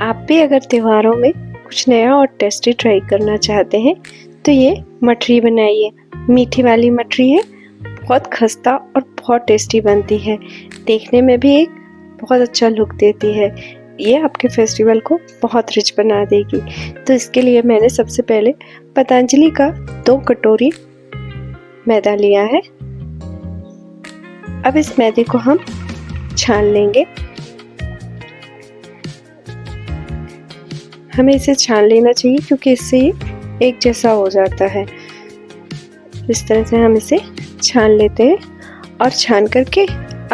आप भी अगर त्योहारों में कुछ नया और टेस्टी ट्राई करना चाहते हैं तो ये मठरी बनाइए। मीठी वाली मठरी है, बहुत खस्ता और बहुत टेस्टी बनती है। देखने में भी एक बहुत अच्छा लुक देती है। ये आपके फेस्टिवल को बहुत रिच बना देगी। तो इसके लिए मैंने सबसे पहले पतंजलि का 2 कटोरी मैदा लिया है। अब इस मैदे को हम छान लेंगे। हमें इसे छान लेना चाहिए क्योंकि इससे ये एक जैसा हो जाता है। इस तरह से हम इसे छान लेते हैं और छान करके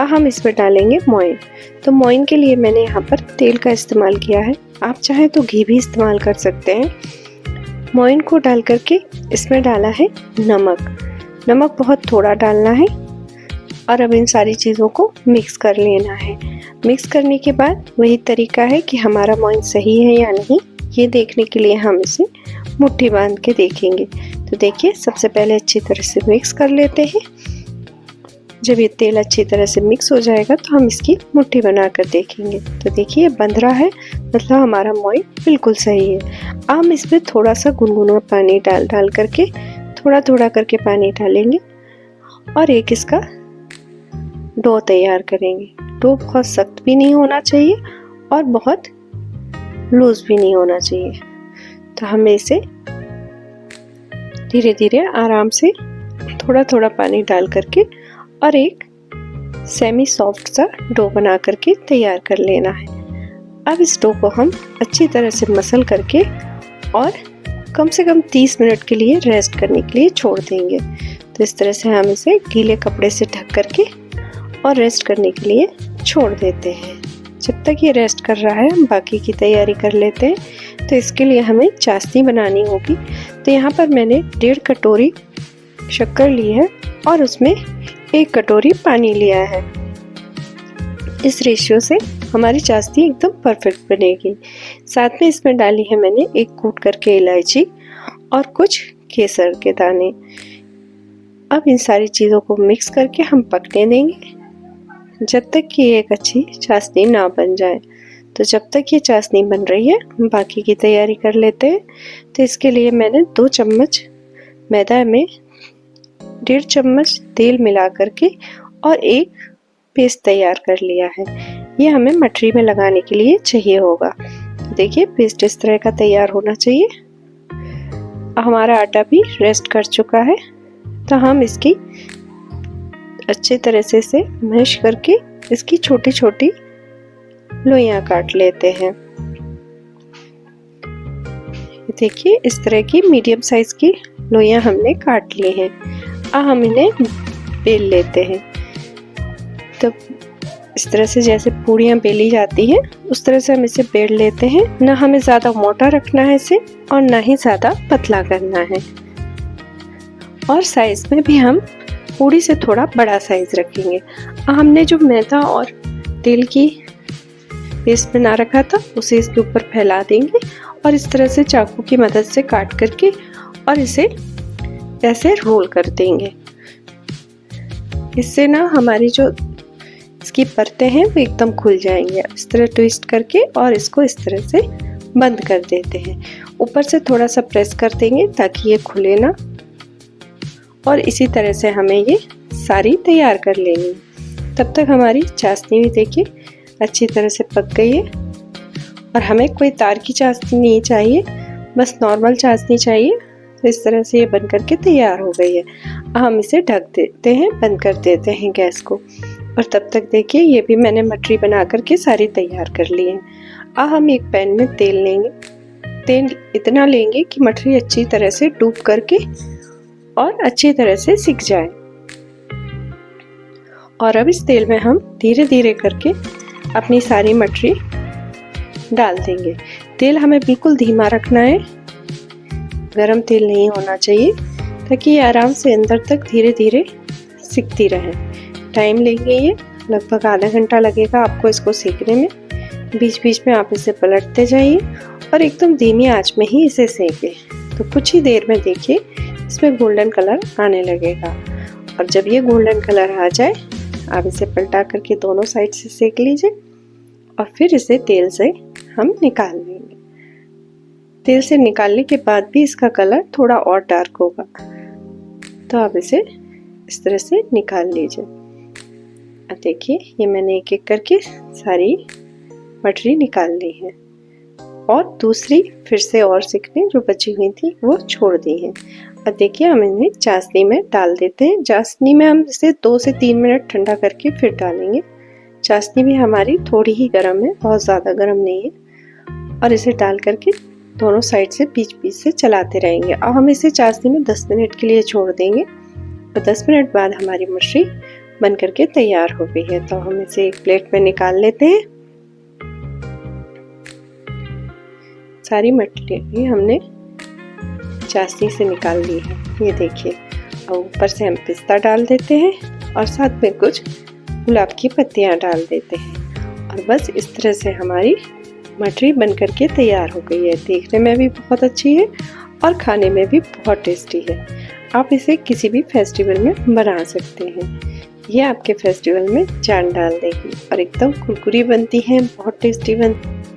हम इसमें डालेंगे मोइन। तो मोइन के लिए मैंने यहाँ पर तेल का इस्तेमाल किया है। आप चाहें तो घी भी इस्तेमाल कर सकते हैं। मोइन को डाल करके इसमें डाला है नमक। नमक बहुत थोड़ा डालना है और अब इन सारी चीज़ों को मिक्स कर लेना है। मिक्स करने के बाद वही तरीका है कि हमारा मोइन सही है या नहीं, ये देखने के लिए हम इसे मुट्ठी बांध के देखेंगे। तो देखिए, सबसे पहले अच्छी तरह से मिक्स कर लेते हैं। जब ये तेल अच्छी तरह से मिक्स हो जाएगा तो हम इसकी मुट्ठी बनाकर देखेंगे। तो देखिए, बंध रहा है, मतलब हमारा मोइन बिल्कुल सही है। अब हम इसमें थोड़ा सा गुनगुना पानी डाल करके थोड़ा थोड़ा करके पानी डालेंगे और एक इसका डो तैयार करेंगे। डो बहुत सख्त भी नहीं होना चाहिए और बहुत लूज भी नहीं होना चाहिए। तो हमें इसे धीरे धीरे आराम से थोड़ा थोड़ा पानी डाल करके और एक सेमी सॉफ्ट सा डो बना करके तैयार कर लेना है। अब इस डो को हम अच्छी तरह से मसल करके और कम से कम 30 मिनट के लिए रेस्ट करने के लिए छोड़ देंगे। तो इस तरह से हम इसे गीले कपड़े से ढक करके और रेस्ट करने के लिए छोड़ देते हैं। जब तक ये रेस्ट कर रहा है हम बाकी की तैयारी कर लेते हैं। तो इसके लिए हमें चाशनी बनानी होगी। तो यहाँ पर मैंने 1.5 कटोरी शक्कर ली है और उसमें 1 कटोरी पानी लिया है। इस रेशियो से हमारी चाशनी एकदम परफेक्ट बनेगी। साथ में इसमें डाली है मैंने 1 कूट करके इलायची और कुछ केसर के दाने। अब इन सारी चीज़ों को मिक्स करके हम पकने देंगे जब तक कि एक अच्छी चाशनी ना बन जाए। तो जब तक ये चाशनी बन रही है हम बाकी की तैयारी कर लेते हैं। तो इसके लिए मैंने 2 चम्मच मैदा में 1.5 चम्मच तेल मिला करके और एक पेस्ट तैयार कर लिया है। ये हमें मठरी में लगाने के लिए चाहिए होगा। तो देखिए, पेस्ट इस तरह का तैयार होना चाहिए। हमारा आटा भी रेस्ट कर चुका है। तो हम इसकी अच्छी तरह से इसे मैश करके इसकी छोटी छोटी लोइयां काट लेते हैं। देखिए, इस तरह की मीडियम साइज की लोइयां हमने काट ली हैं। अब हम इन्हें बेल लेते हैं। तो इस तरह से जैसे पूड़ियाँ बेली जाती हैं उस तरह से हम इसे बेल लेते हैं। ना हमें ज़्यादा मोटा रखना है इसे और ना ही ज़्यादा पतला करना है। और साइज में भी हम पूड़ी से थोड़ा बड़ा साइज रखेंगे। हमने जो मैदा और तेल की पेस्ट बना रखा था उसे इसके ऊपर फैला देंगे और इस तरह से चाकू की मदद से काट करके और इसे ऐसे रोल कर देंगे। इससे ना हमारी जो इसकी परतें हैं वो एकदम खुल जाएंगे। इस तरह ट्विस्ट करके और इसको इस तरह से बंद कर देते हैं। ऊपर से थोड़ा सा प्रेस कर देंगे ताकि ये खुले ना। और इसी तरह से हमें ये सारी तैयार कर लेंगे। तब तक हमारी चाशनी भी देखिए अच्छी तरह से पक गई है। और हमें कोई तार की चाशनी नहीं चाहिए, बस नॉर्मल चाशनी चाहिए। तो इस तरह से ये बन करके तैयार हो गई है। हम इसे ढक देते हैं, बंद कर देते हैं गैस को। और तब तक देखिए, ये भी मैंने मठरी बना करके सारी तैयार कर ली है। अब हम एक पैन में तेल लेंगे। तेल इतना लेंगे कि मठरी अच्छी तरह से डूब करके और अच्छी तरह से सिक जाए। और अब इस तेल में हम धीरे धीरे करके अपनी सारी मठरी डाल देंगे। तेल हमें बिल्कुल धीमा रखना है, गरम तेल नहीं होना चाहिए, ताकि ये आराम से अंदर तक धीरे धीरे सिकती रहे। टाइम लेंगे, ये लगभग आधा घंटा लगेगा आपको इसको सेकने में। बीच बीच में आप इसे पलटते जाइए और एकदम धीमी आंच में ही इसे सेकें। तो कुछ ही देर में देखिए इसमें गोल्डन कलर आने लगेगा। और जब ये गोल्डन कलर आ जाए आप इसे पलटा करके दोनों साइड से सेक लीजिए और फिर इसे तेल से हम निकाल लेंगे। तेल से निकालने के बाद भी इसका कलर थोड़ा और डार्क होगा, तो आप इसे इस तरह से निकाल लीजिए। अब देखिए ये मैंने एक एक करके सारी मटरी निकाल ली है और दूसरी फिर से और सिकने जो बची हुई थी वो छोड़ दी है। अब देखिए हम इन्हें चाशनी में डाल देते हैं। चाशनी में हम इसे 2 से 3 मिनट ठंडा करके फिर डालेंगे। चाशनी भी हमारी थोड़ी ही गर्म है, बहुत ज़्यादा गर्म नहीं है। और इसे डाल करके दोनों साइड से बीच बीच से चलाते रहेंगे। अब हम इसे चाशनी में 10 मिनट के लिए छोड़ देंगे और 10 मिनट बाद हमारी मछली बन करके तैयार हो गई है। तो हम इसे एक प्लेट में निकाल लेते हैं। सारी मछली हमने चाशनी से निकाल ली है, ये देखिए। और ऊपर से हम पिस्ता डाल देते हैं और साथ में कुछ गुलाब की पत्तियां डाल देते हैं और बस इस तरह से हमारी मटरी बन करके तैयार हो गई है। देखने में भी बहुत अच्छी है और खाने में भी बहुत टेस्टी है। आप इसे किसी भी फेस्टिवल में बना सकते हैं। ये आपके फेस्टिवल में जान डाल देगी और एकदम कुरकुरी बनती है, बहुत टेस्टी बनती है।